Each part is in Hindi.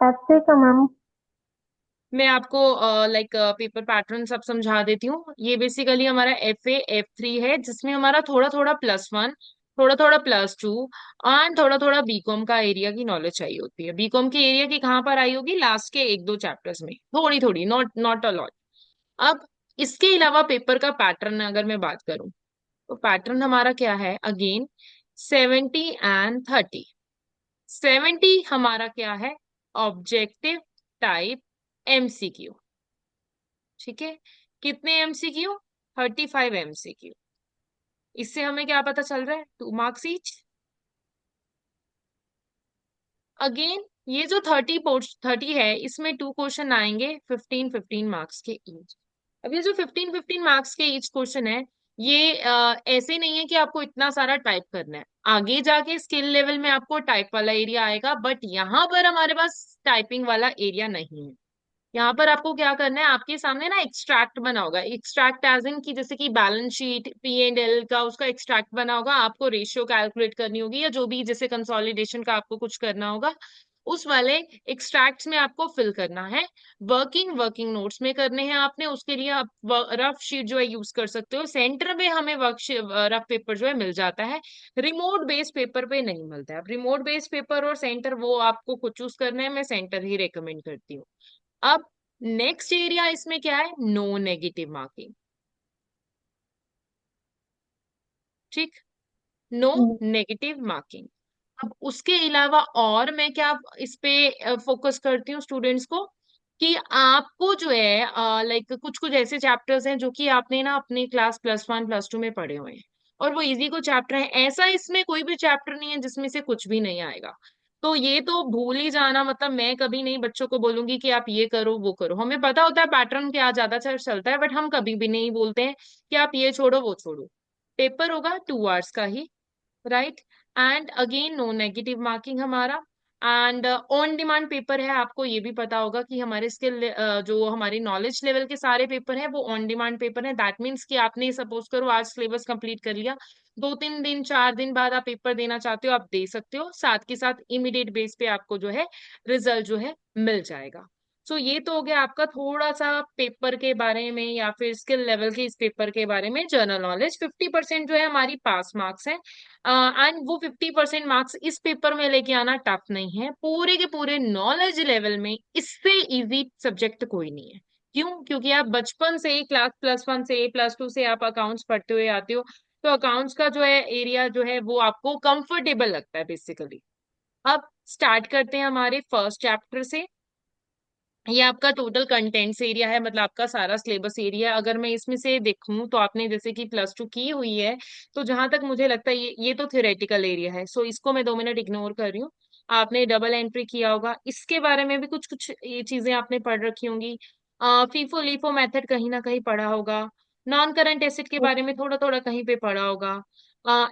F3 का मैम। मैं आपको लाइक पेपर पैटर्न सब समझा देती हूँ। ये बेसिकली हमारा F3 है, जिसमें हमारा थोड़ा थोड़ा +1, थोड़ा थोड़ा +2 एंड थोड़ा थोड़ा बीकॉम का एरिया की नॉलेज चाहिए होती है। बीकॉम की एरिया की कहाँ पर आई होगी? लास्ट के एक दो चैप्टर्स में, थोड़ी थोड़ी, नॉट नॉट अ लॉट। अब इसके अलावा पेपर का पैटर्न अगर मैं बात करूं, तो पैटर्न हमारा क्या है? Again 70 and 30। 70 हमारा क्या है? Objective type MCQ। ठीक है, कितने MCQ? 35 MCQ। इससे हमें क्या पता चल रहा है? 2 मार्क्स ईच। अगेन ये जो 30 है, इसमें 2 क्वेश्चन आएंगे 15 15 मार्क्स के ईच। अब ये जो 15 15 मार्क्स के ईच क्वेश्चन है, ये ऐसे नहीं है कि आपको इतना सारा टाइप करना है। आगे जाके स्किल लेवल में आपको टाइप वाला एरिया आएगा, बट यहाँ पर हमारे पास टाइपिंग वाला एरिया नहीं है। यहाँ पर आपको क्या करना है, आपके सामने ना एक्सट्रैक्ट बना होगा। एक्सट्रैक्ट एज इन की जैसे कि बैलेंस शीट P&L का उसका एक्सट्रैक्ट बना होगा, आपको रेशियो कैलकुलेट करनी होगी या जो भी जैसे कंसोलिडेशन का आपको कुछ करना होगा, उस वाले एक्सट्रैक्ट्स में आपको फिल करना है। वर्किंग वर्किंग नोट्स में करने हैं आपने, उसके लिए आप रफ शीट जो है यूज कर सकते हो। सेंटर में हमें वर्क रफ पेपर जो है मिल जाता है, रिमोट बेस्ड पेपर पे नहीं मिलता है। अब रिमोट बेस्ड पेपर और सेंटर वो आपको खुद चूज करना है, मैं सेंटर ही रेकमेंड करती हूँ। अब नेक्स्ट एरिया इसमें क्या है? No negative marking. ठीक, नो नेगेटिव मार्किंग। अब उसके अलावा और मैं क्या इस पे फोकस करती हूँ स्टूडेंट्स को, कि आपको जो है लाइक कुछ कुछ ऐसे चैप्टर्स हैं जो कि आपने ना अपने क्लास +1 +2 में पढ़े हुए हैं, और वो इजी को चैप्टर है। ऐसा इसमें कोई भी चैप्टर नहीं है जिसमें से कुछ भी नहीं आएगा। तो ये तो भूल ही जाना, मतलब मैं कभी नहीं बच्चों को बोलूंगी कि आप ये करो वो करो। हमें पता होता है पैटर्न क्या ज्यादा चलता है, बट हम कभी भी नहीं बोलते हैं कि आप ये छोड़ो वो छोड़ो। पेपर होगा 2 आवर्स का ही, right. And again no negative marking हमारा। एंड ऑन डिमांड पेपर है, आपको ये भी पता होगा कि हमारे स्किल जो हमारी नॉलेज लेवल के सारे पेपर हैं वो ऑन डिमांड पेपर है। दैट मीन्स कि आपने सपोज करो आज सिलेबस कंप्लीट कर लिया, 2 3 दिन 4 दिन बाद आप पेपर देना चाहते हो, आप दे सकते हो। साथ के साथ इमीडिएट बेस पे आपको जो है रिजल्ट जो है मिल जाएगा। सो ये तो हो गया आपका थोड़ा सा पेपर के बारे में या फिर स्किल लेवल के इस पेपर के बारे में जनरल नॉलेज। 50% जो है हमारी पास मार्क्स है, एंड वो 50% मार्क्स इस पेपर में लेके आना टफ नहीं है। पूरे के पूरे नॉलेज लेवल में इससे इजी सब्जेक्ट कोई नहीं है। क्यों? क्योंकि आप बचपन से ही क्लास +1 से +2 से आप अकाउंट्स पढ़ते हुए आते हो, तो अकाउंट्स का जो है एरिया जो है वो आपको कंफर्टेबल लगता है बेसिकली। अब स्टार्ट करते हैं हमारे फर्स्ट चैप्टर से। ये आपका टोटल कंटेंट्स एरिया है, मतलब आपका सारा सिलेबस एरिया। अगर मैं इसमें से देखूं तो आपने जैसे कि +2 की हुई है, तो जहां तक मुझे लगता है ये तो थ्योरेटिकल एरिया है, सो इसको मैं 2 मिनट इग्नोर कर रही हूँ। आपने डबल एंट्री किया होगा, इसके बारे में भी कुछ कुछ ये चीजें आपने पढ़ रखी होंगी। फीफो लीफो मेथड कहीं ना कहीं पढ़ा होगा। नॉन करंट एसेट के बारे में थोड़ा थोड़ा कहीं पे पढ़ा होगा।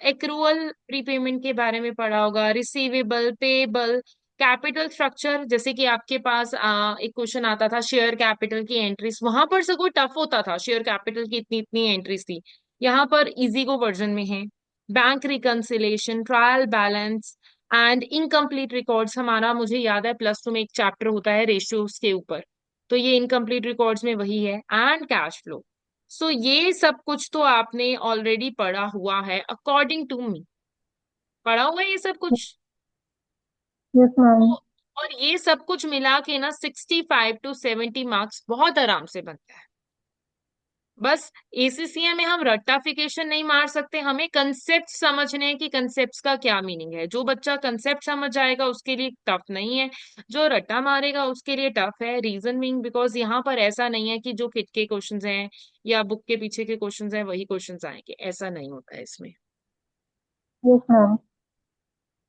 एक्रूअल प्रीपेमेंट के बारे में पढ़ा होगा, रिसीवेबल पेबल, कैपिटल स्ट्रक्चर। जैसे कि आपके पास एक क्वेश्चन आता था शेयर कैपिटल की एंट्रीज, वहां पर से कोई टफ होता था, शेयर कैपिटल की इतनी इतनी एंट्रीज थी, यहाँ पर इजी को वर्जन में है। Bank reconciliation, trial balance and incomplete records, हमारा मुझे याद है +2 में एक चैप्टर होता है रेशियोज के ऊपर, तो ये इनकम्प्लीट रिकॉर्ड्स में वही है। And cash flow. सो ये सब कुछ तो आपने ऑलरेडी पढ़ा हुआ है अकॉर्डिंग टू मी, पढ़ा हुआ है ये सब कुछ। Yes ma'am. तो और ये सब कुछ मिला के ना 65 to 70 मार्क्स बहुत आराम से बनता है। बस ACCA में हम रट्टाफिकेशन नहीं मार सकते, हमें कंसेप्ट समझने हैं कि कंसेप्ट का क्या मीनिंग है। जो बच्चा कंसेप्ट समझ जाएगा उसके लिए टफ नहीं है, जो रट्टा मारेगा उसके लिए टफ है। रीजन बीइंग बिकॉज यहाँ पर ऐसा नहीं है कि जो किट के क्वेश्चंस हैं या बुक के पीछे के क्वेश्चंस हैं वही क्वेश्चंस आएंगे, ऐसा नहीं होता है इसमें। Yes ma'am.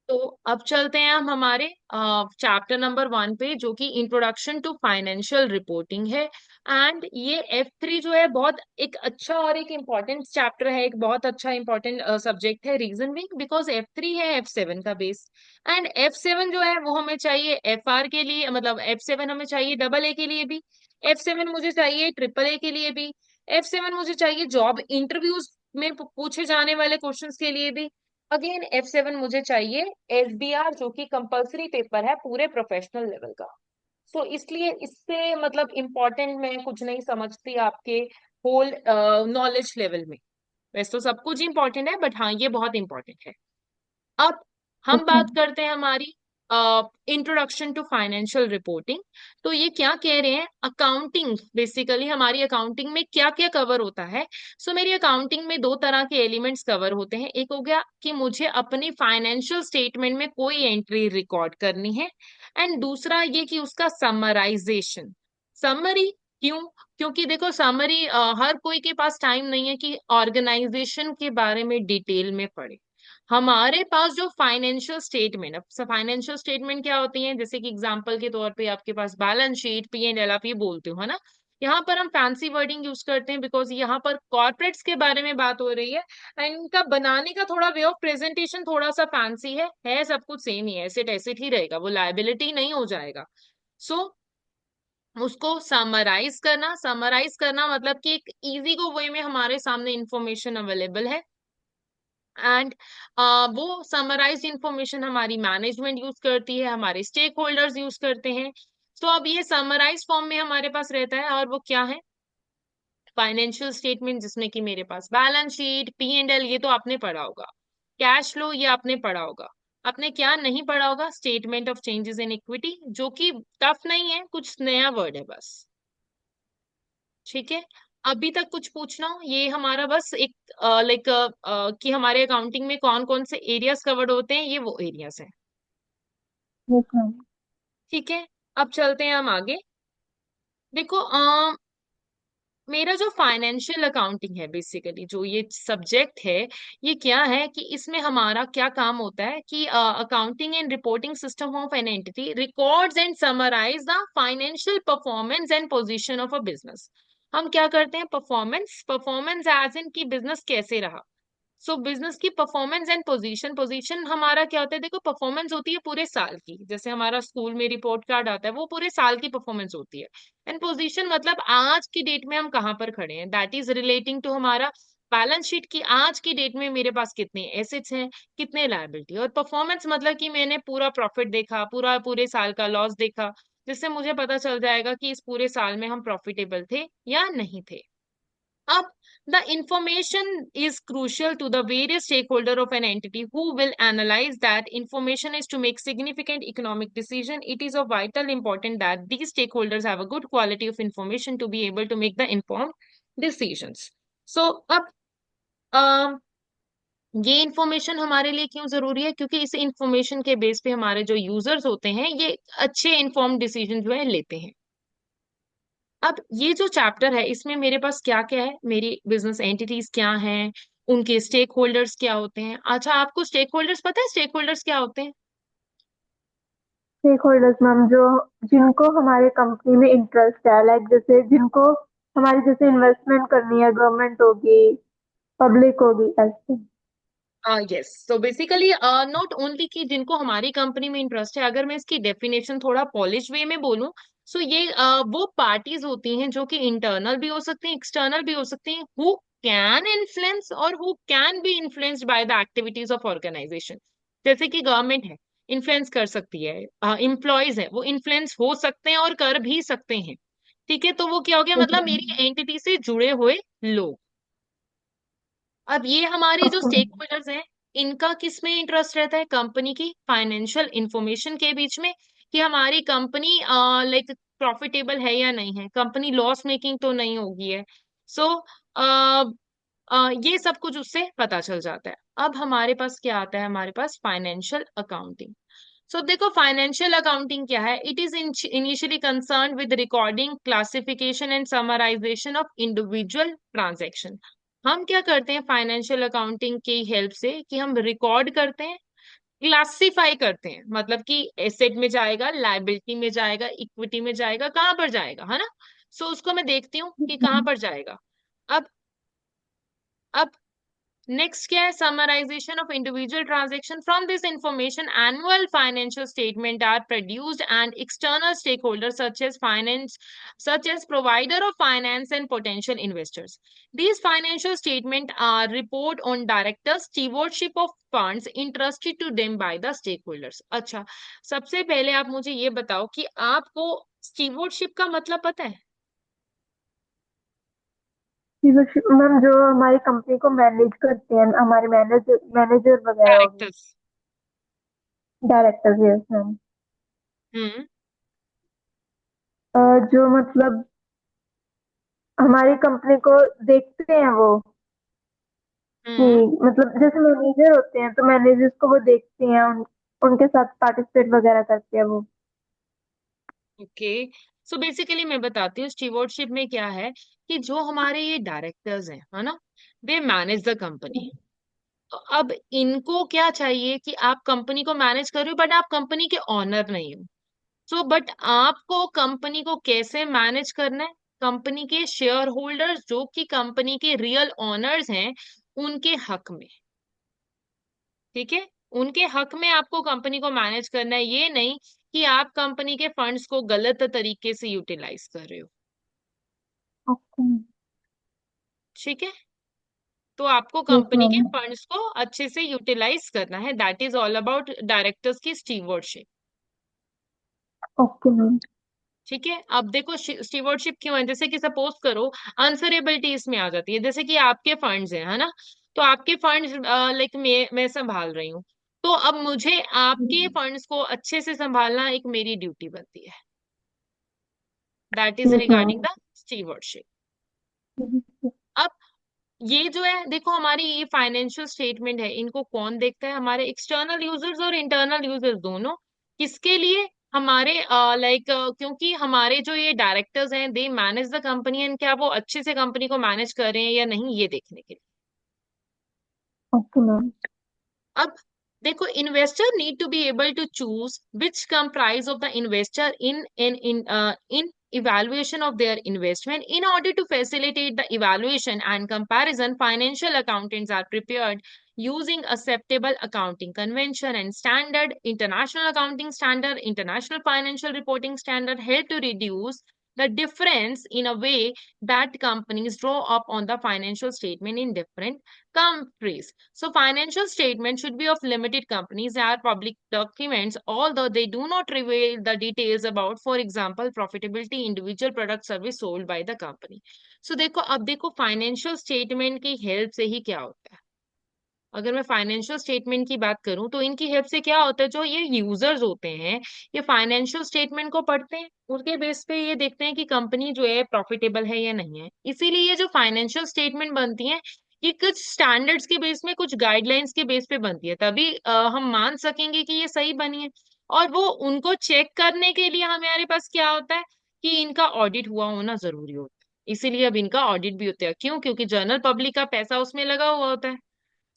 तो अब चलते हैं हम हमारे चैप्टर नंबर 1 पे, जो कि इंट्रोडक्शन टू फाइनेंशियल रिपोर्टिंग है। एंड ये F3 जो है बहुत एक अच्छा और एक इम्पॉर्टेंट चैप्टर है, एक बहुत अच्छा इंपॉर्टेंट सब्जेक्ट है। रीजन भी बिकॉज F3 है F7 का बेस, एंड F7 जो है वो हमें चाहिए FR के लिए, मतलब F7 हमें चाहिए AA के लिए भी, F7 मुझे चाहिए AAA के लिए भी, F7 मुझे चाहिए जॉब इंटरव्यूज में पूछे जाने वाले क्वेश्चंस के लिए भी। अगेन F7 मुझे चाहिए SBR, जो कि कंपल्सरी पेपर है पूरे प्रोफेशनल लेवल का। सो इसलिए इससे मतलब इम्पोर्टेंट मैं कुछ नहीं समझती आपके होल नॉलेज लेवल में। वैसे तो सब कुछ इम्पोर्टेंट है, बट हाँ ये बहुत इम्पोर्टेंट है। अब हम यस बात मैम। करते हैं हमारी इंट्रोडक्शन टू फाइनेंशियल रिपोर्टिंग। तो ये क्या कह रहे हैं, अकाउंटिंग बेसिकली हमारी अकाउंटिंग में क्या क्या कवर होता है। सो मेरी अकाउंटिंग में दो तरह के एलिमेंट्स कवर होते हैं। एक हो गया कि मुझे अपनी फाइनेंशियल स्टेटमेंट में कोई एंट्री रिकॉर्ड करनी है, एंड दूसरा ये कि उसका समराइजेशन। समरी क्यों? क्योंकि देखो समरी हर कोई के पास टाइम नहीं है कि ऑर्गेनाइजेशन के बारे में डिटेल में पढ़े। हमारे पास जो फाइनेंशियल स्टेटमेंट, अब फाइनेंशियल स्टेटमेंट क्या होती है, जैसे कि एग्जांपल के तौर पे आपके पास balance sheet, P and L, आप ये बोलते हो है ना। यहाँ पर हम फैंसी वर्डिंग यूज करते हैं बिकॉज यहाँ पर कॉर्पोरेट्स के बारे में बात हो रही है, एंड इनका बनाने का थोड़ा वे ऑफ प्रेजेंटेशन थोड़ा सा फैंसी है सब कुछ सेम ही है, एसेट एसेट ही रहेगा, वो लायबिलिटी नहीं हो जाएगा। सो उसको समराइज करना मतलब कि एक इजी को वे में हमारे सामने इंफॉर्मेशन अवेलेबल है, एंड वो समराइज्ड इंफॉर्मेशन हमारी मैनेजमेंट यूज करती है, हमारे स्टेक होल्डर्स यूज करते हैं। तो अब ये समराइज फॉर्म में हमारे पास रहता है, और वो क्या है, फाइनेंशियल स्टेटमेंट, जिसमें कि मेरे पास balance sheet, P and L, ये तो आपने पढ़ा होगा। कैश फ्लो ये आपने पढ़ा होगा। आपने क्या नहीं पढ़ा होगा, statement of changes in equity, जो कि टफ नहीं है, कुछ नया वर्ड है बस। ठीक है, अभी तक कुछ पूछना हो, ये हमारा बस एक लाइक कि हमारे अकाउंटिंग में कौन कौन से एरियाज कवर्ड होते हैं, ये वो एरियाज हैं। Yes ma'am. ठीक है, अब चलते हैं हम आगे। देखो मेरा जो फाइनेंशियल अकाउंटिंग है, बेसिकली जो ये सब्जेक्ट है, ये क्या है कि इसमें हमारा क्या काम होता है कि accounting and reporting system of an entity records and summarise the financial performance and position of a business. हम क्या करते हैं, परफॉर्मेंस, परफॉर्मेंस एज इन की बिजनेस कैसे रहा। सो बिजनेस की परफॉर्मेंस एंड पोजीशन, पोजीशन हमारा क्या होता है, देखो परफॉर्मेंस होती है पूरे साल की, जैसे हमारा स्कूल में रिपोर्ट कार्ड आता है, वो पूरे साल की परफॉर्मेंस होती है। एंड पोजीशन मतलब आज की डेट में हम कहाँ पर खड़े हैं, दैट इज रिलेटिंग टू हमारा बैलेंस शीट की आज की डेट में मेरे पास कितने एसेट्स हैं, कितने लायबिलिटी। और परफॉर्मेंस मतलब कि मैंने पूरा प्रॉफिट देखा, पूरे साल का लॉस देखा, जिससे मुझे पता चल जाएगा कि इस पूरे साल में हम प्रॉफिटेबल थे या नहीं थे। Up, the information is crucial to the various stakeholder of an entity who will analyze that information is to make significant economic decision. It is of vital importance that these stakeholders have a good quality of information to be able to make the informed decisions. So, अब ये इंफॉर्मेशन हमारे लिए क्यों जरूरी है, क्योंकि इस इंफॉर्मेशन के बेस पे हमारे जो यूजर्स होते हैं ये अच्छे इन्फॉर्म्ड डिसीजन जो है लेते हैं। अब ये जो चैप्टर है इसमें मेरे पास क्या क्या है, मेरी बिजनेस एंटिटीज क्या हैं, उनके स्टेक होल्डर्स क्या होते हैं। अच्छा, आपको स्टेक होल्डर्स पता है, स्टेक होल्डर्स क्या होते हैं? स्टेक होल्डर्स मैम, जो जिनको हमारे कंपनी में इंटरेस्ट है, लाइक जैसे जिनको हमारी जैसे इन्वेस्टमेंट करनी है, गवर्नमेंट होगी, पब्लिक होगी, ऐसे। Yes, so basically not only कि जिनको हमारी कंपनी में इंटरेस्ट है, अगर मैं इसकी डेफिनेशन थोड़ा पॉलिश वे में बोलूं, सो ये वो पार्टीज होती हैं जो कि इंटरनल भी हो सकती हैं, एक्सटर्नल भी हो सकती हैं, हु कैन इन्फ्लुएंस और who can be influenced by the activities of organisation. जैसे कि गवर्नमेंट है, इन्फ्लुएंस कर सकती है, एम्प्लॉयज है वो इन्फ्लुएंस हो सकते हैं और कर भी सकते हैं। ठीक है, तो वो क्या हो गया, मतलब मेरी एंटिटी से जुड़े हुए लोग। अब ये हमारे जो स्टेक होल्डर्स हैं, इनका किस में इंटरेस्ट रहता है, कंपनी की फाइनेंशियल इंफॉर्मेशन के बीच में, कि हमारी कंपनी लाइक प्रॉफिटेबल है या नहीं है, कंपनी लॉस मेकिंग तो नहीं होगी है। सो ये सब कुछ उससे पता चल जाता है। अब हमारे पास क्या आता है, हमारे पास फाइनेंशियल अकाउंटिंग। सो देखो फाइनेंशियल अकाउंटिंग क्या है, it is initially concern with recording, classification and summarisation of individual transaction. हम क्या करते हैं फाइनेंशियल अकाउंटिंग की हेल्प से, कि हम रिकॉर्ड करते हैं, क्लासिफाई करते हैं, मतलब कि एसेट में जाएगा, लायबिलिटी में जाएगा, इक्विटी में जाएगा, कहाँ पर जाएगा, है ना। सो उसको मैं देखती हूँ कि कहाँ पर जाएगा। अब अब नेक्स्ट क्या है, summarisation of individual transaction. From this information annual financial statement are produced and external stake holder such as provider of finance and potential investors. These financial statements are report on directors stewardship of funds entrusted to them by the stakeholders. अच्छा, सबसे पहले आप मुझे ये बताओ कि आपको स्टीवोर्डशिप का मतलब पता है? मैम जो हमारी कंपनी को मैनेज करते हैं, हमारे मैनेजर मैनेजर वगैरह हो गए। Directors. Director, yes ma'am. Hmm. जो मतलब हमारी कंपनी को देखते हैं वो, कि हम्म। मतलब जैसे मैनेजर होते हैं तो मैनेजर्स को वो देखते हैं, उनके साथ पार्टिसिपेट वगैरह करते हैं वो। ओके। सो बेसिकली मैं बताती हूँ स्टीवोर्डशिप में क्या है, कि जो हमारे ये डायरेक्टर्स हैं, है ना, दे मैनेज द कंपनी। तो अब इनको क्या चाहिए कि आप कंपनी को मैनेज कर रहे हो, बट आप कंपनी के ऑनर नहीं हो। सो बट आपको कंपनी को कैसे मैनेज करना है? कंपनी के शेयर होल्डर्स, जो कि कंपनी के रियल ओनर्स हैं, उनके हक में। ठीक है? उनके हक में आपको कंपनी को मैनेज करना है, ये नहीं कि आप कंपनी के फंड्स को गलत तरीके से यूटिलाइज कर रहे हो। ओके। ठीक है? तो आपको यस कंपनी के मैम। फंड्स को अच्छे से यूटिलाइज करना है। That is all about directors की स्टीवर्डशिप। Okay ma'am. ठीक है? अब देखो स्टीवर्डशिप क्यों है, जैसे कि सपोज करो आंसरेबिलिटी इसमें आ जाती है। जैसे कि आपके फंड्स हैं, है ना, तो आपके फंड्स लाइक मैं संभाल रही हूँ, तो अब मुझे आपके फंड्स को अच्छे से संभालना एक मेरी ड्यूटी बनती है। That is yes ma'am. Regarding the stewardship. अब ये जो है, देखो हमारी ये फाइनेंशियल स्टेटमेंट है, इनको कौन देखता है? हमारे एक्सटर्नल यूजर्स और इंटरनल यूजर्स दोनों। किसके लिए? हमारे लाइक क्योंकि हमारे जो ये डायरेक्टर्स हैं, they manage the company, and क्या वो अच्छे से कंपनी को मैनेज कर रहे हैं या नहीं, ये देखने के लिए। Okay ma'am. अब देखो, investor need to be able to choose which comprise of the investor in evaluation of their investment. In order to facilitate the evaluation and comparison, financial accountants are prepared using acceptable accounting convention and standard. International accounting standard, international financial reporting standard help to reduce the difference in a way that companies draw up on the financial statement in different countries. So financial statements should be of limited companies. They are public documents, although they do not reveal the details about, for example, profitability, individual product service sold by the company. So देखो, अब देखो फाइनेंशियल स्टेटमेंट की हेल्प से ही क्या होता है। अगर मैं फाइनेंशियल स्टेटमेंट की बात करूं तो इनकी हेल्प से क्या होता है, जो ये यूजर्स होते हैं, ये फाइनेंशियल स्टेटमेंट को पढ़ते हैं, उसके बेस पे ये देखते हैं कि कंपनी जो है प्रॉफिटेबल है या नहीं है। इसीलिए ये जो फाइनेंशियल स्टेटमेंट बनती है, ये कुछ स्टैंडर्ड्स के बेस में, कुछ गाइडलाइंस के बेस पे बनती है, तभी हम मान सकेंगे कि ये सही बनी है। और वो उनको चेक करने के लिए हमारे पास क्या होता है, कि इनका ऑडिट हुआ होना जरूरी होता है। इसीलिए अब इनका ऑडिट भी होता है। क्यों? क्योंकि जनरल पब्लिक का पैसा उसमें लगा हुआ होता है।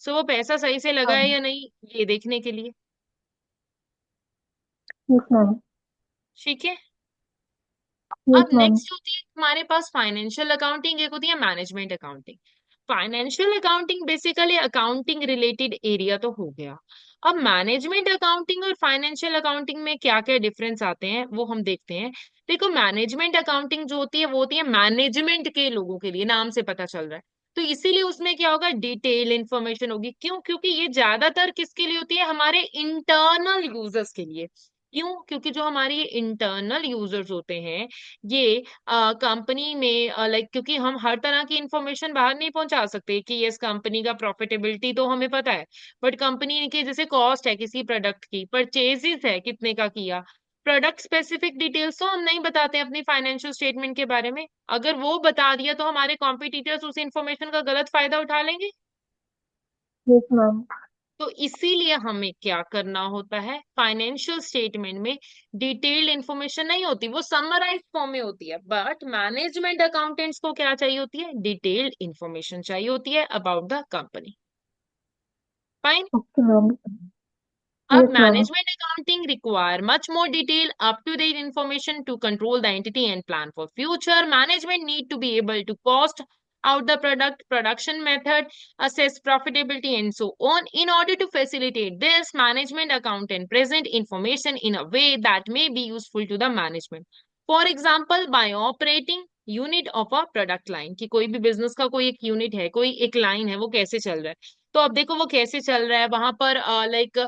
सो वो पैसा सही से लगा हाँ। है या नहीं, ये देखने के लिए। Yes ma'am. ठीक है? अब यस मैम। नेक्स्ट होती है हमारे पास फाइनेंशियल अकाउंटिंग, एक होती है management accounting. Financial accounting basically accounting related area तो हो गया। अब मैनेजमेंट अकाउंटिंग और फाइनेंशियल अकाउंटिंग में क्या क्या डिफरेंस आते हैं वो हम देखते हैं। देखो, मैनेजमेंट अकाउंटिंग जो होती है वो होती है मैनेजमेंट के लोगों के लिए, नाम से पता चल रहा है। तो इसीलिए उसमें क्या होगा, डिटेल इंफॉर्मेशन होगी। क्यों? क्योंकि ये ज्यादातर किसके लिए होती है, हमारे इंटरनल यूजर्स के लिए। क्यों? क्योंकि जो हमारे इंटरनल यूजर्स होते हैं, ये कंपनी में लाइक, क्योंकि हम हर तरह की इंफॉर्मेशन बाहर नहीं पहुंचा सकते कि यस कंपनी का प्रॉफिटेबिलिटी तो हमें पता है, बट कंपनी के जैसे कॉस्ट है किसी प्रोडक्ट की, परचेजेस है कितने का किया, प्रोडक्ट स्पेसिफिक डिटेल्स तो हम नहीं बताते अपनी फाइनेंशियल स्टेटमेंट के बारे में। अगर वो बता दिया तो हमारे कॉम्पिटिटर्स उस इंफॉर्मेशन का गलत फायदा उठा लेंगे। Yes ma'am. तो इसीलिए हमें क्या करना होता है, फाइनेंशियल स्टेटमेंट में डिटेल्ड इंफॉर्मेशन नहीं होती, वो समराइज फॉर्म में होती है। बट मैनेजमेंट अकाउंटेंट्स को क्या चाहिए होती है, डिटेल्ड इंफॉर्मेशन चाहिए होती है about the company. Fine. Okay ma'am. अब yes ma'am. Management accounting require much more detail up to date information to control the entity and plan for future. Management need to be able to cost out the product, production method, assess profitability, and so on. In order to facilitate this, management accountant present information in a way that may be useful to the management. For example, by operating unit of a product line, कि कोई भी बिजनेस का कोई एक यूनिट है, कोई एक लाइन है, वो कैसे चल रहा है। तो अब देखो वो कैसे चल रहा है, वहां पर लाइक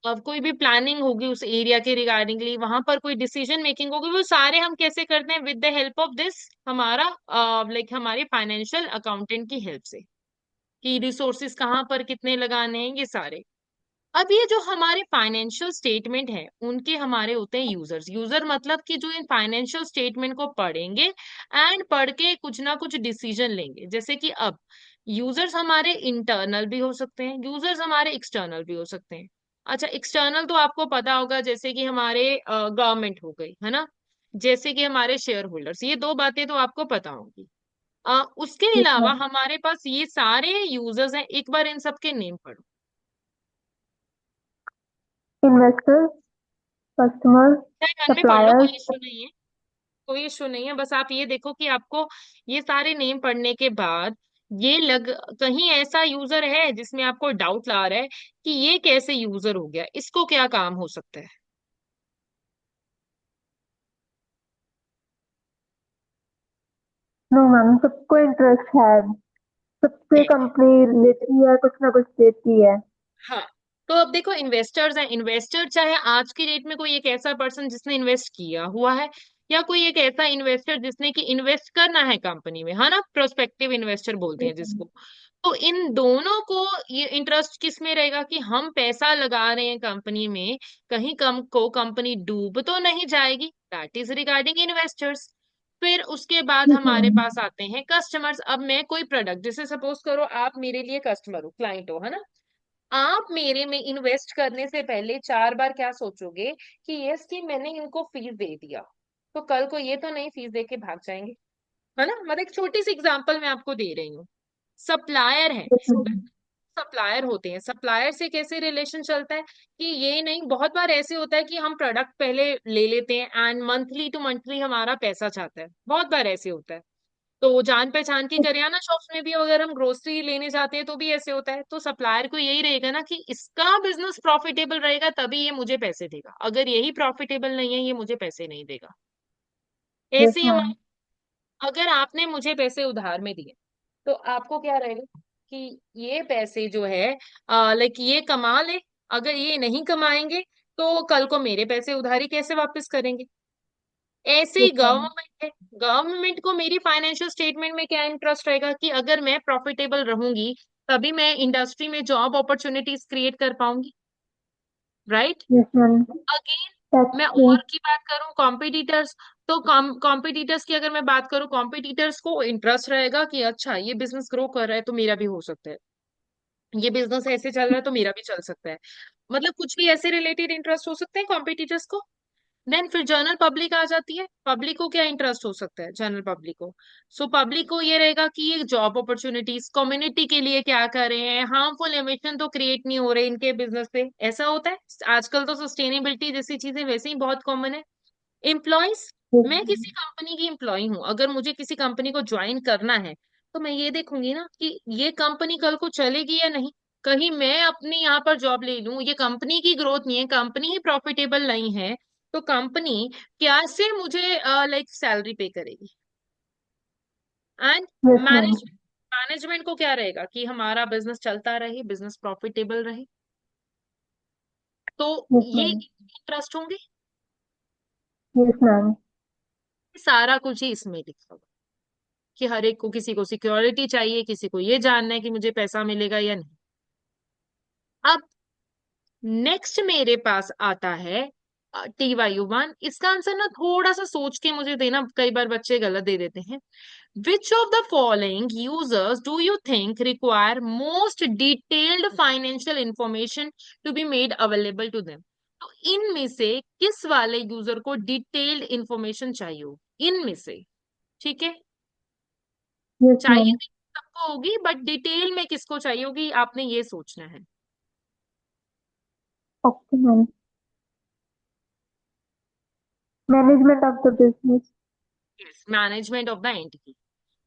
अब कोई भी प्लानिंग होगी उस एरिया के रिगार्डिंगली, वहां पर कोई डिसीजन मेकिंग होगी, वो सारे हम कैसे करते हैं? With the help of this, हमारा लाइक हमारे फाइनेंशियल अकाउंटेंट की हेल्प से, कि रिसोर्सेस कहाँ पर कितने लगाने हैं, ये सारे। अब ये जो हमारे फाइनेंशियल स्टेटमेंट है, उनके हमारे होते हैं यूजर्स। यूजर मतलब कि जो इन फाइनेंशियल स्टेटमेंट को पढ़ेंगे एंड पढ़ के कुछ ना कुछ डिसीजन लेंगे। जैसे कि अब यूजर्स हमारे इंटरनल भी हो सकते हैं, यूजर्स हमारे एक्सटर्नल भी हो सकते हैं। अच्छा, एक्सटर्नल तो आपको पता होगा, जैसे कि हमारे गवर्नमेंट हो गई है ना, जैसे कि हमारे शेयर होल्डर्स, ये दो बातें तो आपको पता होंगी। उसके यस अलावा मैम। हमारे पास ये सारे यूजर्स हैं, एक बार इन सबके नेम पढ़ो। इन्वेस्टर, कस्टमर, चाहे मन में पढ़ लो, कोई सप्लायर्स। इश्यू नहीं है, कोई इश्यू नहीं है। बस आप ये देखो कि आपको ये सारे नेम पढ़ने के बाद ये लग, कहीं ऐसा यूजर है जिसमें आपको डाउट ला रहा है कि ये कैसे यूजर हो गया, इसको क्या काम हो सकता है? नो मैम, सबको इंटरेस्ट है, सबसे है। कंपनी लेती है, कुछ ना कुछ देती है। हाँ, तो अब देखो, इन्वेस्टर्स हैं। इन्वेस्टर चाहे आज की डेट में कोई एक ऐसा पर्सन जिसने इन्वेस्ट किया हुआ है, या कोई एक ऐसा इन्वेस्टर जिसने कि इन्वेस्ट करना है कंपनी में, है ना, प्रोस्पेक्टिव इन्वेस्टर बोलते यस हैं मैम। जिसको। तो इन दोनों को ये इंटरेस्ट किस में रहेगा कि हम पैसा लगा रहे हैं कंपनी में, कहीं कम को कंपनी डूब तो नहीं जाएगी। That is regarding investors. फिर उसके बाद यस हमारे मैम। पास आते हैं कस्टमर्स। अब मैं कोई प्रोडक्ट, जैसे सपोज करो आप मेरे लिए कस्टमर हो, क्लाइंट हो, है ना, आप मेरे में इन्वेस्ट करने से पहले 4 बार क्या सोचोगे कि यस, कि मैंने इनको फीस दे दिया तो कल को ये तो नहीं फीस दे के भाग जाएंगे, है ना। मतलब एक छोटी सी एग्जांपल मैं आपको दे रही हूँ। सप्लायर है, यस मैम। सप्लायर होते हैं, सप्लायर से कैसे रिलेशन चलता है कि ये नहीं, बहुत बार ऐसे होता है कि हम प्रोडक्ट पहले ले लेते हैं एंड मंथली टू मंथली हमारा पैसा चाहता है, बहुत बार ऐसे होता है। तो जान पहचान की करियाना शॉप्स में भी अगर हम ग्रोसरी लेने जाते हैं तो भी ऐसे होता है। तो सप्लायर को यही रहेगा ना कि इसका बिजनेस प्रॉफिटेबल रहेगा तभी ये मुझे पैसे देगा, अगर यही प्रॉफिटेबल नहीं है ये मुझे पैसे नहीं देगा। यस ऐसे ही मैम। हमारे, अगर आपने मुझे पैसे उधार में दिए तो आपको क्या रहेगा कि ये पैसे जो है लाइक ये कमा ले, अगर ये नहीं कमाएंगे तो कल को मेरे पैसे उधारी कैसे वापस करेंगे। ऐसे ही यस मैम। गवर्नमेंट है, गवर्नमेंट को मेरी फाइनेंशियल स्टेटमेंट में क्या इंटरेस्ट रहेगा कि अगर मैं प्रॉफिटेबल रहूंगी तभी मैं इंडस्ट्री में जॉब अपॉर्चुनिटीज क्रिएट कर पाऊंगी, right. Yes ma'am. Again, that's मैं ट्रू। और की बात करूं, कॉम्पिटिटर्स, तो कॉम्पिटिटर्स की अगर मैं बात करूं, कॉम्पिटिटर्स को इंटरेस्ट रहेगा कि अच्छा ये बिजनेस ग्रो कर रहा है तो मेरा भी हो सकता है, ये बिजनेस ऐसे चल रहा है तो मेरा भी चल सकता है। मतलब कुछ भी ऐसे रिलेटेड इंटरेस्ट हो सकते हैं कॉम्पिटिटर्स को। देन फिर जनरल पब्लिक आ जाती है। पब्लिक को क्या इंटरेस्ट हो सकता है जनरल पब्लिक को? सो पब्लिक को ये रहेगा कि ये जॉब अपॉर्चुनिटीज कम्युनिटी के लिए क्या कर रहे हैं, हार्मफुल एमिशन तो क्रिएट नहीं हो रहे इनके बिजनेस से, ऐसा होता है। आजकल तो सस्टेनेबिलिटी जैसी चीजें वैसे ही बहुत कॉमन है। एम्प्लॉयज, यस मैं मैम। किसी कंपनी की एम्प्लॉय हूँ, अगर मुझे किसी कंपनी को ज्वाइन करना है तो मैं ये देखूंगी ना कि ये कंपनी कल को चलेगी या नहीं। कहीं मैं अपनी यहाँ पर जॉब ले लूं, ये कंपनी की ग्रोथ नहीं है, कंपनी ही प्रॉफिटेबल नहीं है, तो कंपनी कैसे मुझे लाइक सैलरी पे करेगी। And yes ma'am. Management, management को क्या रहेगा कि हमारा बिजनेस चलता रहे, बिजनेस प्रॉफिटेबल रहे, तो यस ये मैम। इंटरेस्ट होंगे। Yes ma'am. सारा कुछ ही इसमें लिखा होगा कि हर एक को, किसी को सिक्योरिटी चाहिए, किसी को ये जानना है कि मुझे पैसा मिलेगा या नहीं। अब नेक्स्ट मेरे पास आता है TY1। इसका आंसर ना थोड़ा सा सोच के मुझे देना, कई बार बच्चे गलत दे देते हैं। Which of the following users do you think require most detailed financial information to be made available to them? तो इनमें से किस वाले यूजर को डिटेल्ड इंफॉर्मेशन चाहिए होगी इनमें से? ठीक है, यस चाहिए मैम। भी सबको होगी, बट डिटेल में किसको चाहिए होगी आपने ये सोचना है। Okay ma'am. Management of the business. Yes, management of the entity,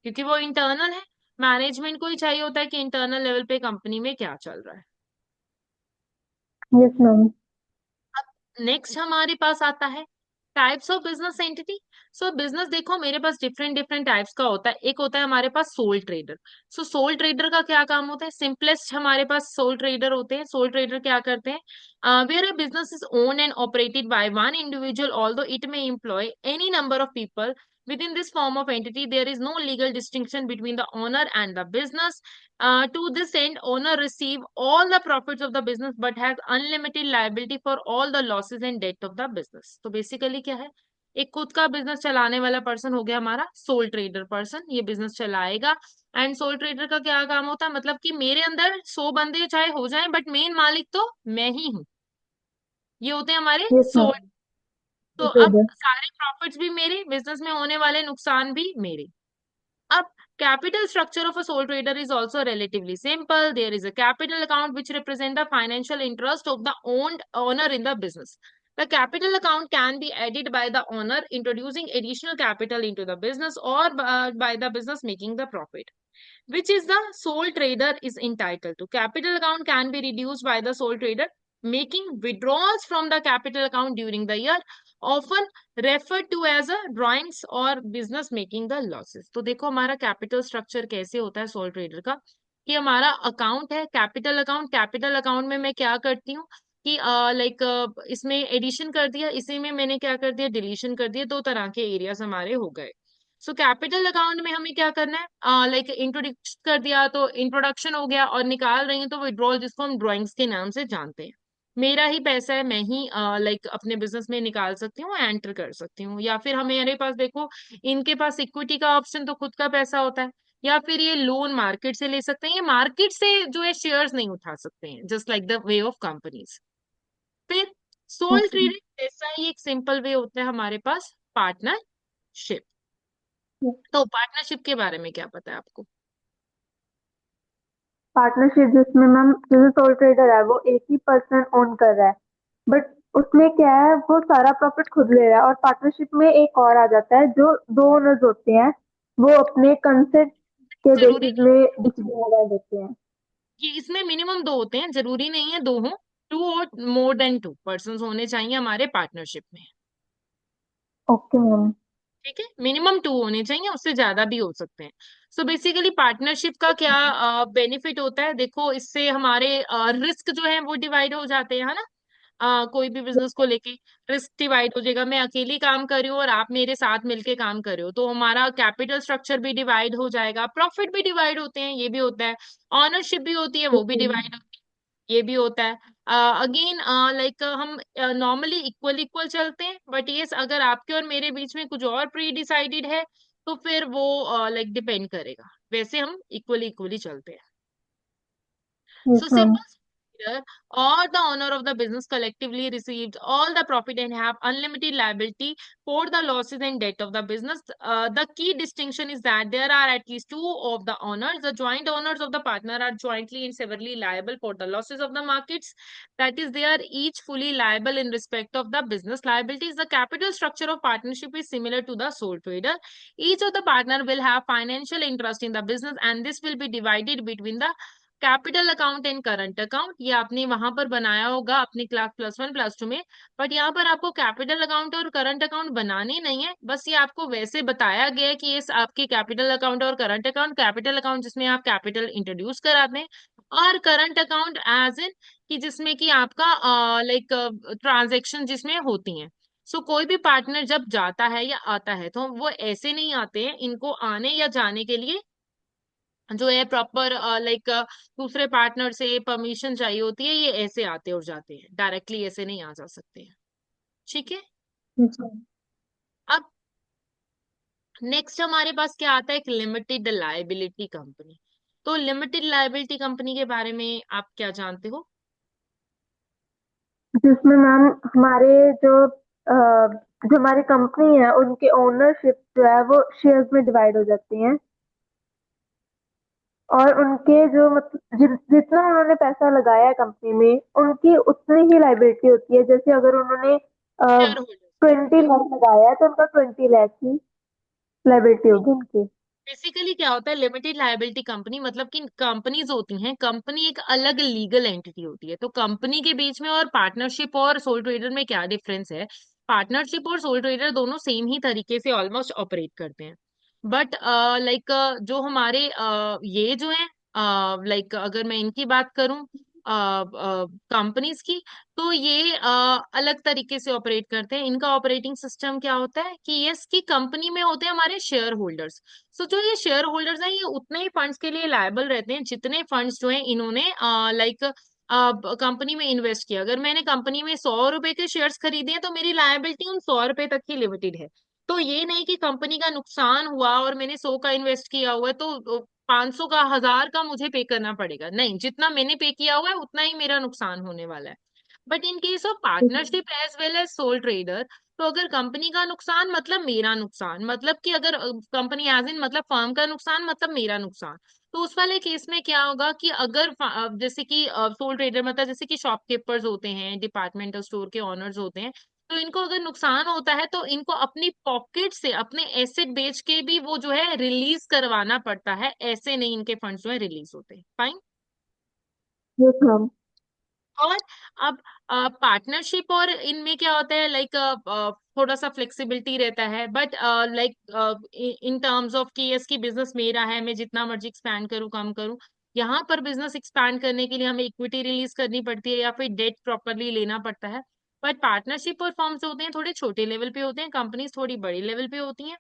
क्योंकि वो इंटरनल है। मैनेजमेंट को ही चाहिए होता है कि इंटरनल लेवल पे कंपनी में क्या चल रहा है। Yes ma'am. अब नेक्स्ट हमारे पास आता है types of business entity. So business देखो मेरे पास डिफरेंट डिफरेंट टाइप्स का होता है। एक होता है हमारे पास soul trader. So soul trader का क्या काम होता है? सिंपलेस्ट हमारे पास सोल ट्रेडर होते हैं। सोल ट्रेडर क्या करते हैं? Where a business is own and operated by one individual although it may employ any number of people within this form of entity. There is no legal distinction between the owner and the business. To this end, owner receive all the profits of the business but has unlimited liability for all the losses and debt of the business. तो बेसिकली क्या है? एक खुद का बिजनेस चलाने वाला पर्सन हो गया हमारा सोल ट्रेडर पर्सन, ये बिजनेस चलाएगा। एंड सोल ट्रेडर का क्या काम होता है? मतलब कि मेरे अंदर 100 बंदे चाहे हो जाएं बट मेन मालिक तो मैं ही हूँ। ये होते हैं हमारे यस सोल। मैम। तो अब ट्रेडर। सारे प्रॉफिट्स भी मेरे, बिजनेस में होने वाले नुकसान भी मेरे। Up capital structure of a sole trader is also relatively simple. There is a capital account which represent the financial interest of the owned owner in the business. The capital account can be added by the owner introducing additional capital into the business or by the business making the profit, which is the sole trader is entitled to. Capital account can be reduced by the sole trader making withdrawals from the capital account during the year, often referred to as a drawings or business making the losses. तो देखो हमारा कैपिटल स्ट्रक्चर कैसे होता है सोल ट्रेडर का, कि हमारा अकाउंट है कैपिटल अकाउंट। कैपिटल अकाउंट में मैं क्या करती हूँ कि लाइक इसमें एडिशन कर दिया, इसी में मैंने क्या कर दिया, डिलीशन कर दिया। दो तरह के एरियाज हमारे हो गए। सो कैपिटल अकाउंट में हमें क्या करना है, लाइक इंट्रोड्यूस कर दिया तो इंट्रोडक्शन हो गया, और निकाल रही हूँ तो विड्रॉल, जिसको हम ड्राइंग्स के नाम से जानते हैं। मेरा ही पैसा है, मैं ही लाइक अपने बिजनेस में निकाल सकती हूँ, एंटर कर सकती हूँ। या फिर हमें, मेरे पास देखो इनके पास इक्विटी का ऑप्शन, तो खुद का पैसा होता है। या फिर ये लोन मार्केट से ले सकते हैं, ये मार्केट से जो है शेयर्स नहीं उठा सकते हैं, just like the way of companies. फिर सोल ट्रेडिंग जैसा ही एक सिंपल वे होता है हमारे पास पार्टनरशिप। तो पार्टनरशिप के बारे में क्या पता है आपको? पार्टनरशिप जिसमें मैम जैसे सोल ट्रेडर है वो एक ही पर्सन ओन कर रहा है, बट उसमें क्या है वो सारा प्रॉफिट खुद ले रहा है। और पार्टनरशिप में एक और आ जाता है जो दो ओनर्स होते हैं, वो अपने कंसेंट के जरूरी बेसिस में डिसीजन लगा देते हैं। कि इसमें मिनिमम दो होते हैं, जरूरी नहीं है दो हो। टू और मोर देन टू पर्सन होने चाहिए हमारे पार्टनरशिप में। Okay ma'am. ठीक है, मिनिमम टू होने चाहिए, उससे ज्यादा भी हो सकते हैं। सो बेसिकली पार्टनरशिप का क्या बेनिफिट होता है? देखो इससे हमारे रिस्क जो है वो डिवाइड हो जाते हैं, है ना। कोई भी बिजनेस को लेके रिस्क डिवाइड हो जाएगा। मैं अकेली काम कर रही हूँ और आप मेरे साथ मिलके काम कर रहे हो, तो हमारा कैपिटल स्ट्रक्चर भी डिवाइड हो जाएगा, प्रॉफिट भी डिवाइड होते हैं, ये भी होता है। ऑनरशिप भी होती है, वो भी डिवाइड, ये भी होता है। अगेन लाइक हम नॉर्मली इक्वल इक्वल चलते हैं, बट ये अगर आपके और मेरे बीच में कुछ और प्री डिसाइडेड है तो फिर वो लाइक डिपेंड करेगा। वैसे हम इक्वली इक्वली चलते हैं। Yes So ma'am. simple here, or the owner of the business collectively received all the profit and have unlimited liability for the losses and debt of the business. The key distinction is that there are at least two of the owners. The joint owners of the partner are jointly and severally liable for the losses of the markets. That is, they are each fully liable in respect of the business liabilities. The capital structure of partnership is similar to the sole trader. Each of the partner will have financial interest in the business, and this will be divided between the capital account and current account. ये आपने वहां पर बनाया होगा अपनी क्लास +1 +2 में, बट यहाँ पर आपको कैपिटल अकाउंट और करंट अकाउंट बनाने नहीं है, बस ये आपको वैसे बताया गया है कि ये आपके कैपिटल अकाउंट और करंट अकाउंट, कैपिटल अकाउंट जिसमें आप कैपिटल इंट्रोड्यूस कराते हैं, और करंट अकाउंट एज इन कि जिसमें कि आपका लाइक ट्रांजेक्शन जिसमें होती हैं। सो कोई भी पार्टनर जब जाता है या आता है तो वो ऐसे नहीं आते हैं, इनको आने या जाने के लिए जो है प्रॉपर लाइक दूसरे पार्टनर से परमिशन चाहिए होती है। ये ऐसे आते और जाते हैं, डायरेक्टली ऐसे नहीं आ जा सकते हैं। ठीक है। Yes ma'am. अब नेक्स्ट हमारे पास क्या आता है? एक लिमिटेड लायबिलिटी कंपनी। तो लिमिटेड लायबिलिटी कंपनी के बारे में आप क्या जानते हो? जिसमें मैम हमारे जो हमारी कंपनी है उनके ओनरशिप जो है वो शेयर्स में डिवाइड हो जाती हैं, और उनके जो मतलब जितना उन्होंने पैसा लगाया है कंपनी में उनकी उतनी ही लाइबिलिटी होती है। जैसे अगर उन्होंने शेयर होल्डर। 20 लाख लगाया है तो उनका 20 लाख की लाइबिलिटी होगी उनकी। बेसिकली क्या होता है लिमिटेड लायबिलिटी कंपनी? मतलब कि कंपनीज होती हैं, कंपनी एक अलग लीगल एंटिटी होती है। तो कंपनी के बीच में और पार्टनरशिप और सोल ट्रेडर में क्या डिफरेंस है? पार्टनरशिप और सोल ट्रेडर दोनों सेम ही तरीके से ऑलमोस्ट ऑपरेट करते हैं। बट लाइक जो हमारे ये जो है, लाइक अगर मैं इनकी बात करूं कंपनीज की, तो ये अलग तरीके से ऑपरेट करते हैं। इनका ऑपरेटिंग सिस्टम क्या होता है कि यस, की कंपनी में होते हैं हमारे शेयर होल्डर्स। सो जो ये शेयर होल्डर्स हैं, ये उतने ही फंड्स के लिए लायबल रहते हैं जितने फंड्स जो है इन्होंने लाइक कंपनी में इन्वेस्ट किया। अगर मैंने कंपनी में 100 रुपए के शेयर्स खरीदे हैं, तो मेरी लायबिलिटी उन 100 रुपए तक ही लिमिटेड है। तो ये नहीं कि कंपनी का नुकसान हुआ और मैंने 100 का इन्वेस्ट किया हुआ है तो 500 का, 1000 का मुझे पे करना पड़ेगा। नहीं, जितना मैंने पे किया हुआ है उतना ही मेरा नुकसान होने वाला है। बट इन केस ऑफ ठीक है। Partnership as well as sole trader, तो अगर कंपनी का नुकसान मतलब मेरा नुकसान, मतलब कि अगर कंपनी एज इन मतलब फर्म का नुकसान मतलब मेरा नुकसान, तो उस वाले केस में क्या होगा कि अगर जैसे कि सोल ट्रेडर मतलब जैसे कि शॉपकीपर्स होते हैं, डिपार्टमेंटल स्टोर के ऑनर्स होते हैं, तो इनको अगर नुकसान होता है तो इनको अपनी पॉकेट से अपने एसेट बेच के भी वो जो है रिलीज करवाना पड़ता है। ऐसे नहीं इनके फंड्स जो है रिलीज होते हैं। फाइन। Yes ma'am. और अब पार्टनरशिप और इनमें क्या होता है, लाइक थोड़ा सा फ्लेक्सिबिलिटी रहता है, but like in terms of कि इसकी बिजनेस मेरा है, मैं जितना मर्जी एक्सपैंड करूँ कम करूँ। यहाँ पर बिजनेस एक्सपैंड करने के लिए हमें इक्विटी रिलीज करनी पड़ती है या फिर डेट प्रॉपरली लेना पड़ता है। बट पार्टनरशिप और फर्म्स होते हैं थोड़े छोटे लेवल पे होते हैं, कंपनीज थोड़ी बड़ी लेवल पे होती हैं।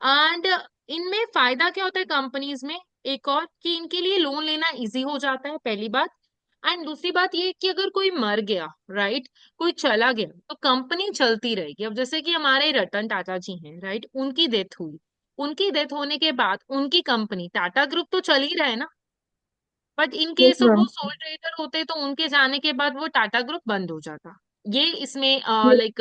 एंड इनमें फायदा क्या होता है कंपनीज में, एक और कि इनके लिए लोन लेना इजी हो जाता है, पहली बात। एंड दूसरी बात ये कि अगर कोई मर गया, राइट, कोई चला गया, तो कंपनी चलती रहेगी। अब जैसे कि हमारे रतन टाटा जी हैं, राइट, उनकी डेथ हुई, उनकी डेथ होने के बाद उनकी कंपनी टाटा ग्रुप तो चल ही रहे ना। But in yes case of वो मैम। सोल ट्रेडर होते तो उनके जाने के बाद वो टाटा ग्रुप बंद हो जाता। ये इसमें लाइक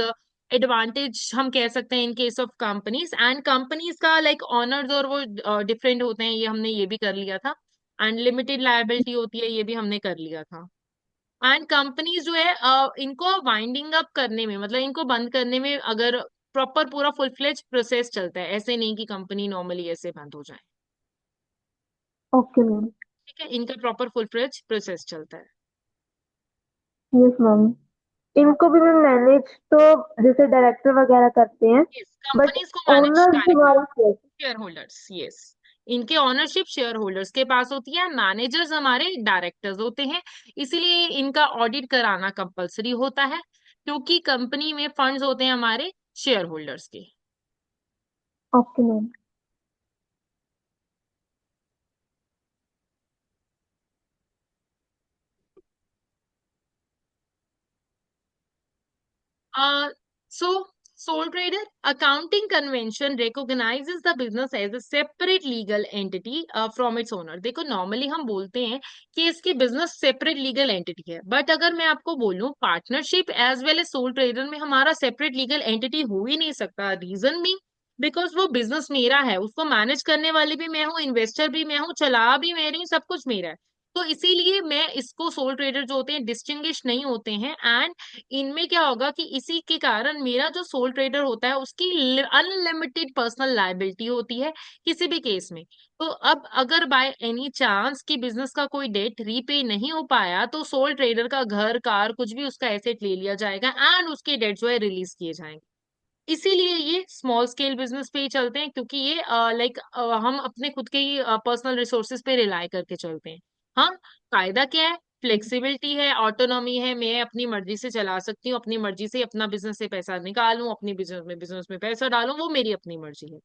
एडवांटेज हम कह सकते हैं in case of companies. And companies का लाइक ऑनर्स और वो डिफरेंट होते हैं, ये हमने ये भी कर लिया था। एंड लिमिटेड लायबिलिटी होती है, ये भी हमने कर लिया था। एंड कंपनीज जो है इनको वाइंडिंग अप करने में, मतलब इनको बंद करने में, अगर प्रॉपर पूरा फुल फ्लेज प्रोसेस चलता है, ऐसे नहीं कि कंपनी नॉर्मली ऐसे बंद हो जाए। Okay ma'am. ठीक है, इनका प्रॉपर फुल फ्लेज प्रोसेस चलता है। Yes ma'am. इनको भी मैं मैनेज तो जैसे डायरेक्टर वगैरह करते हैं, यस, बट कंपनीज को मैनेज ओनर डायरेक्टर, हमारा शेयर। शेयर होल्डर्स, यस, इनके ऑनरशिप शेयर होल्डर्स के पास होती है। मैनेजर्स हमारे डायरेक्टर्स होते हैं। इसीलिए इनका ऑडिट कराना कंपलसरी होता है, क्योंकि कंपनी में फंड्स होते हैं हमारे शेयर होल्डर्स के। Okay ma'am. So, sole trader accounting convention recognizes the business as a separate legal entity from its owner। देखो, नॉर्मली हम बोलते हैं कि इसकी बिजनेस सेपरेट लीगल एंटिटी है, बट अगर मैं आपको बोलूं partnership as well as sole trader में हमारा सेपरेट लीगल एंटिटी हो ही नहीं सकता। रीजन भी, बिकॉज वो बिजनेस मेरा है, उसको मैनेज करने वाली भी मैं हूँ, इन्वेस्टर भी मैं हूँ, चला भी मैं रही हूँ, सब कुछ मेरा है। तो इसीलिए मैं इसको, सोल ट्रेडर जो होते हैं डिस्टिंग्विश नहीं होते हैं। एंड इनमें क्या होगा कि इसी के कारण मेरा जो सोल ट्रेडर होता है उसकी अनलिमिटेड पर्सनल लायबिलिटी होती है किसी भी केस में। तो अब अगर बाय एनी चांस की बिजनेस का कोई डेट रीपे नहीं हो पाया, तो सोल ट्रेडर का घर कार कुछ भी उसका एसेट ले लिया जाएगा एंड उसके डेट जो है रिलीज किए जाएंगे। इसीलिए ये स्मॉल स्केल बिजनेस पे ही चलते हैं, क्योंकि ये लाइक हम अपने खुद के ही पर्सनल रिसोर्सेज पे रिलाई करके चलते हैं। हाँ, फायदा क्या है, फ्लेक्सिबिलिटी है, ऑटोनॉमी है, मैं अपनी मर्जी से चला सकती हूँ, अपनी मर्जी से अपना बिजनेस से पैसा निकालूं, अपनी बिजनेस में पैसा डालूं, वो मेरी अपनी मर्जी है।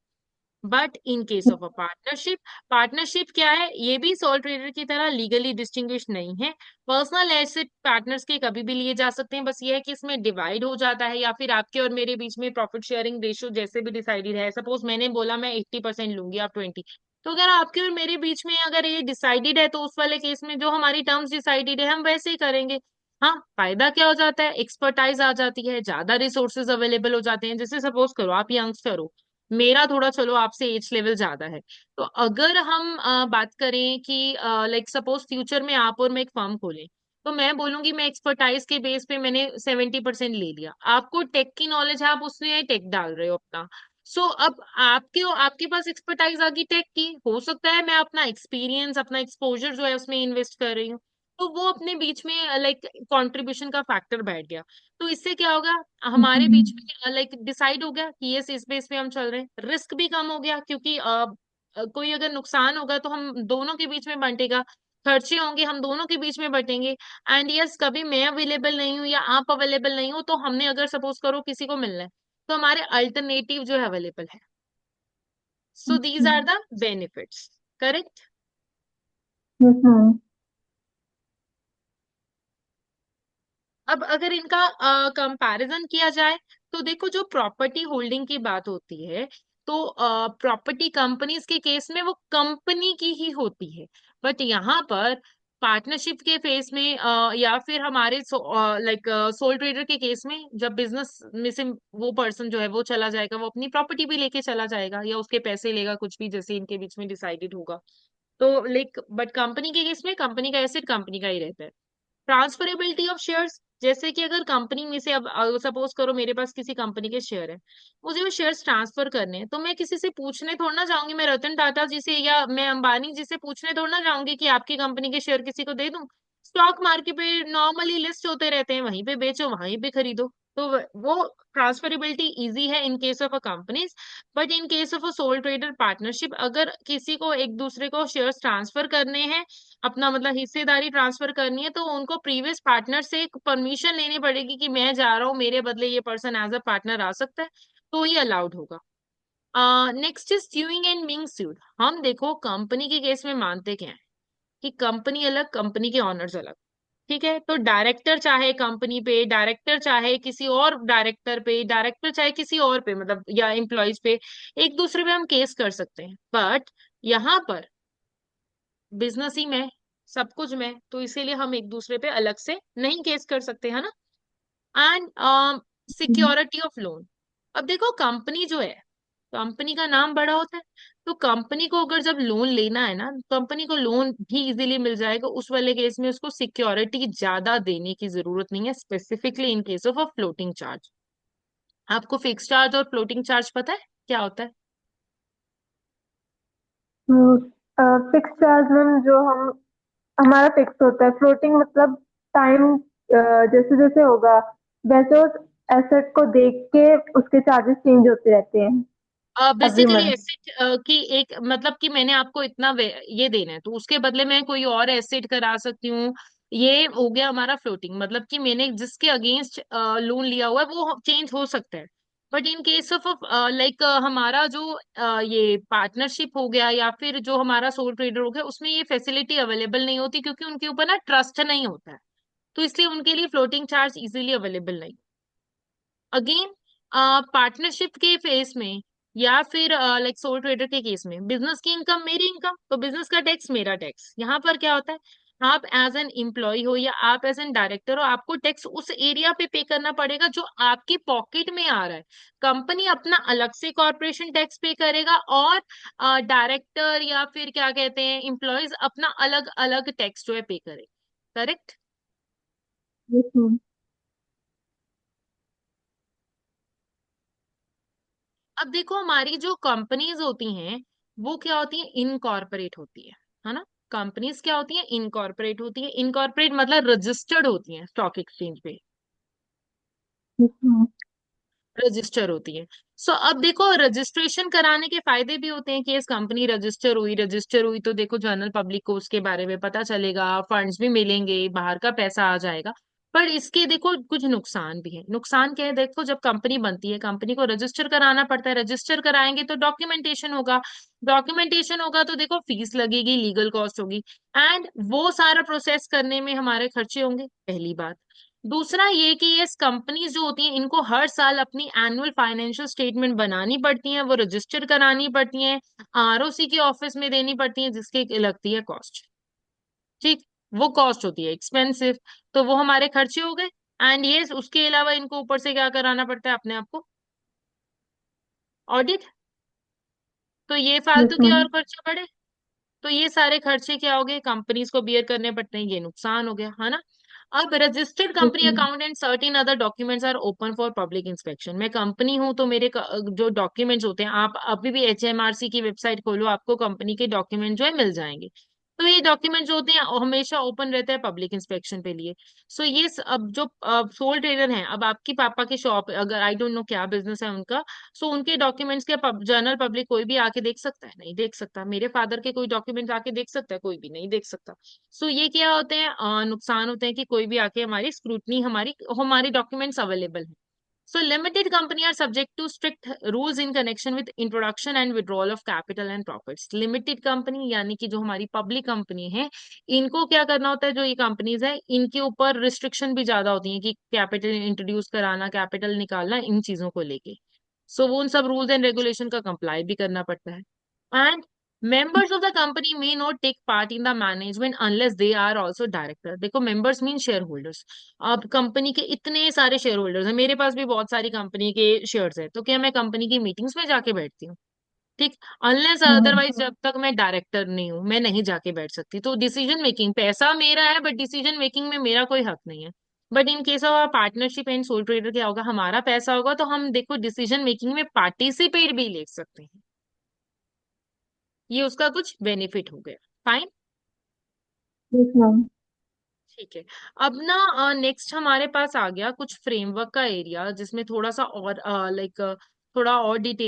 But in case of a partnership, partnership क्या है, ये भी सोल ट्रेडर की तरह लीगली डिस्टिंग्विश नहीं है। पर्सनल एसेट पार्टनर्स के कभी भी लिए जा सकते हैं, बस ये है कि इसमें डिवाइड हो जाता है, या फिर आपके और मेरे बीच में प्रॉफिट शेयरिंग रेशियो जैसे भी डिसाइडेड है। सपोज मैंने बोला मैं 80% लूंगी, आप 20, तो अगर आपके और मेरे बीच में अगर ये डिसाइडेड है, तो उस वाले केस में जो हमारी टर्म्स डिसाइडेड है हम वैसे ही करेंगे। हाँ, फायदा क्या हो जाता है, एक्सपर्टाइज आ जाती है, ज्यादा रिसोर्सेज अवेलेबल हो जाते हैं। जैसे सपोज करो आप यंगस्टर हो, मेरा थोड़ा चलो आपसे एज लेवल ज्यादा है, तो अगर हम बात करें कि लाइक सपोज फ्यूचर में आप और मैं एक फर्म खोलें, तो मैं बोलूंगी मैं एक्सपर्टाइज के बेस पे मैंने 70% ले लिया, आपको टेक की नॉलेज है, आप उसमें टेक डाल रहे हो अपना। सो अब आपके पास एक्सपर्टाइज आ गई टेक की, हो सकता है मैं अपना एक्सपीरियंस अपना एक्सपोजर जो है उसमें इन्वेस्ट कर रही हूँ। तो वो अपने बीच में लाइक कंट्रीब्यूशन का फैक्टर बैठ गया। तो इससे क्या होगा, हमारे बीच हम्म। में लाइक डिसाइड हो गया कि ये इस बेस पे हम चल रहे हैं, रिस्क भी कम हो गया क्योंकि कोई अगर नुकसान होगा तो हम दोनों के बीच में बंटेगा, खर्चे होंगे हम दोनों के बीच में बटेंगे। एंड यस, कभी मैं अवेलेबल नहीं हूँ या आप अवेलेबल नहीं हो, तो हमने अगर सपोज करो किसी को मिलना है, तो हमारे अल्टरनेटिव जो है अवेलेबल है। So these are the benefits. Correct. Hmm. अब अगर इनका कंपैरिजन किया जाए, तो देखो जो प्रॉपर्टी होल्डिंग की बात होती है, तो प्रॉपर्टी कंपनीज के केस में वो कंपनी की ही होती है। बट यहाँ पर पार्टनरशिप के फेस में या फिर हमारे लाइक सोल ट्रेडर के केस में, जब बिजनेस में से वो पर्सन जो है वो चला जाएगा, वो अपनी प्रॉपर्टी भी लेके चला जाएगा या उसके पैसे लेगा, कुछ भी जैसे इनके बीच में डिसाइडेड होगा। तो लाइक बट कंपनी के केस में कंपनी का एसेट कंपनी का ही रहता है। ट्रांसफरेबिलिटी ऑफ शेयर्स, जैसे कि अगर कंपनी में से अब सपोज करो मेरे पास किसी कंपनी के शेयर है, मुझे वो शेयर्स ट्रांसफर करने हैं, तो मैं किसी से पूछने थोड़ा ना जाऊंगी, मैं रतन टाटा जी से या मैं अंबानी जी से पूछने थोड़ा ना जाऊंगी कि आपकी कंपनी के शेयर किसी को दे दूं। स्टॉक मार्केट पे नॉर्मली लिस्ट होते रहते हैं, वहीं पे बेचो वहीं पे खरीदो। तो वो ट्रांसफरेबिलिटी इजी है in case of a companies. But in case of a soul trader partnership, अगर किसी को एक दूसरे को शेयर्स ट्रांसफर करने हैं, अपना मतलब हिस्सेदारी ट्रांसफर करनी है, तो उनको प्रीवियस पार्टनर से परमिशन लेनी पड़ेगी कि मैं जा रहा हूँ, मेरे बदले ये पर्सन एज अ पार्टनर आ सकता है, तो ये अलाउड होगा। Next is suing and being sued. हम देखो कंपनी के केस में मानते क्या है कि कंपनी अलग, कंपनी के ऑनर्स अलग। ठीक है, तो डायरेक्टर चाहे कंपनी पे, डायरेक्टर चाहे किसी और डायरेक्टर पे, डायरेक्टर चाहे किसी और पे, मतलब या एम्प्लॉयज पे, एक दूसरे पे हम केस कर सकते हैं। बट यहाँ पर बिजनेस ही में, सब कुछ में, तो इसीलिए हम एक दूसरे पे अलग से नहीं केस कर सकते, है ना। And security of loan. अब देखो कंपनी जो है, कंपनी का नाम बड़ा होता है, तो कंपनी को अगर जब लोन लेना है ना, कंपनी को लोन भी इजीली मिल जाएगा, उस वाले केस में उसको सिक्योरिटी ज्यादा देने की जरूरत नहीं है, specifically in case of a floating charge. आपको फिक्स चार्ज और फ्लोटिंग चार्ज पता है क्या होता है? फिक्स चार्ज मैम जो हम हमारा फिक्स होता है, फ्लोटिंग मतलब टाइम जैसे जैसे होगा वैसे उस एसेट को देख के उसके चार्जेस चेंज होते रहते हैं एवरी बेसिकली मंथ। एसेट की एक मतलब कि मैंने आपको इतना ये देना है, तो उसके बदले में कोई और एसेट करा सकती हूँ। ये हो गया हमारा फ्लोटिंग, मतलब कि मैंने जिसके अगेंस्ट लोन लिया हुआ है वो चेंज हो सकता है। But in case of like हमारा जो ये पार्टनरशिप हो गया या फिर जो हमारा सोल ट्रेडर हो गया, उसमें ये फैसिलिटी अवेलेबल नहीं होती, क्योंकि उनके ऊपर ना ट्रस्ट नहीं होता है। तो इसलिए उनके लिए फ्लोटिंग चार्ज इजीली अवेलेबल नहीं। अगेन पार्टनरशिप के फेस में या फिर लाइक सोल ट्रेडर के केस में, बिजनेस की इनकम मेरी इनकम, तो बिजनेस का टैक्स मेरा टैक्स। यहाँ पर क्या होता है, आप एज एन एम्प्लॉय हो या आप एज एन डायरेक्टर हो, आपको टैक्स उस एरिया पे करना पड़ेगा जो आपकी पॉकेट में आ रहा है। कंपनी अपना अलग से कॉर्पोरेशन टैक्स पे करेगा, और डायरेक्टर या फिर क्या कहते हैं एम्प्लॉयज अपना अलग अलग टैक्स जो है पे करेगा। करेक्ट। Yes ma'am. अब देखो हमारी जो कंपनीज होती हैं, वो क्या होती हैं, इनकॉर्पोरेट होती है ना। कंपनीज क्या होती हैं, इनकॉर्पोरेट होती है। इनकॉर्पोरेट मतलब रजिस्टर्ड होती हैं स्टॉक एक्सचेंज पे, यस मैम। रजिस्टर होती है। सो अब देखो रजिस्ट्रेशन कराने के फायदे भी होते हैं कि इस कंपनी रजिस्टर हुई तो देखो जनरल पब्लिक को उसके बारे में पता चलेगा, फंड्स भी मिलेंगे, बाहर का पैसा आ जाएगा। पर इसके देखो कुछ नुकसान भी है। नुकसान क्या है, देखो जब कंपनी बनती है, कंपनी को रजिस्टर कराना पड़ता है, रजिस्टर कराएंगे तो डॉक्यूमेंटेशन होगा, डॉक्यूमेंटेशन होगा तो देखो फीस लगेगी, लीगल कॉस्ट होगी, एंड वो सारा प्रोसेस करने में हमारे खर्चे होंगे, पहली बात। दूसरा ये कि ये कंपनीज जो होती हैं, इनको हर साल अपनी एनुअल फाइनेंशियल स्टेटमेंट बनानी पड़ती हैं, वो रजिस्टर करानी पड़ती हैं, आरओसी के ऑफिस में देनी पड़ती हैं, जिसकी लगती है कॉस्ट। ठीक, वो कॉस्ट होती है एक्सपेंसिव। तो वो हमारे खर्चे हो गए। एंड ये उसके अलावा इनको ऊपर से क्या कराना पड़ता है अपने आप को, ऑडिट। तो ये यस फालतू के मैम। और खर्चे पड़े। तो ये सारे खर्चे क्या हो गए, कंपनीज को बियर करने पड़ते हैं, ये नुकसान हो गया, है ना। अब registered yes company ma'am. Account and certain other documents are open for public inspection. मैं कंपनी हूं तो मेरे जो डॉक्यूमेंट्स होते हैं, आप अभी भी एचएमआरसी की वेबसाइट खोलो, आपको कंपनी के डॉक्यूमेंट जो है मिल जाएंगे। तो ये डॉक्यूमेंट जो होते हैं वो हमेशा ओपन रहते हैं पब्लिक इंस्पेक्शन पे लिए। सो ये अब जो सोल ट्रेडर हैं, अब आपकी पापा की शॉप, अगर आई डोंट नो क्या बिजनेस है उनका, सो उनके डॉक्यूमेंट्स के जनरल पब्लिक कोई भी आके देख सकता है? नहीं देख सकता। मेरे फादर के कोई डॉक्यूमेंट्स आके देख सकता है? कोई भी नहीं देख सकता। सो ये क्या होते हैं, नुकसान होते हैं कि कोई भी आके हमारी स्क्रूटनी, हमारी हमारी डॉक्यूमेंट्स अवेलेबल है। So limited company are subject to strict rules in connection with introduction and withdrawal of capital and profits. Limited company यानी कि जो हमारी पब्लिक कंपनी है, इनको क्या करना होता है, जो ये कंपनीज है इनके ऊपर रिस्ट्रिक्शन भी ज्यादा होती है कि कैपिटल इंट्रोड्यूस कराना, कैपिटल निकालना, इन चीजों को लेके। सो वो उन सब रूल्स एंड रेगुलेशन का कंप्लाई भी करना पड़ता है। And members of the company may not take part in the management unless they are also director। देखो members मीन शेयर होल्डर्स। अब कंपनी के इतने सारे शेयर होल्डर्स हैं, मेरे पास भी बहुत सारी कंपनी के शेयर्स है, तो क्या मैं कंपनी की मीटिंग्स में जाके बैठती हूँ? ठीक। अनलेस अदरवाइज जब तक मैं डायरेक्टर नहीं हूँ मैं नहीं जाके बैठ सकती। तो डिसीजन मेकिंग, पैसा मेरा है बट डिसीजन मेकिंग में मेरा कोई हक नहीं है। But in case of partnership and soul trader क्या होगा, हमारा पैसा होगा तो हम देखो डिसीजन मेकिंग में पार्टिसिपेट भी ले सकते हैं। ये उसका कुछ बेनिफिट हो गया। फाइन। Yes ma'am. ठीक है। अब ना नेक्स्ट हमारे पास आ गया कुछ फ्रेमवर्क का एरिया, जिसमें थोड़ा सा और लाइक थोड़ा और डिटेल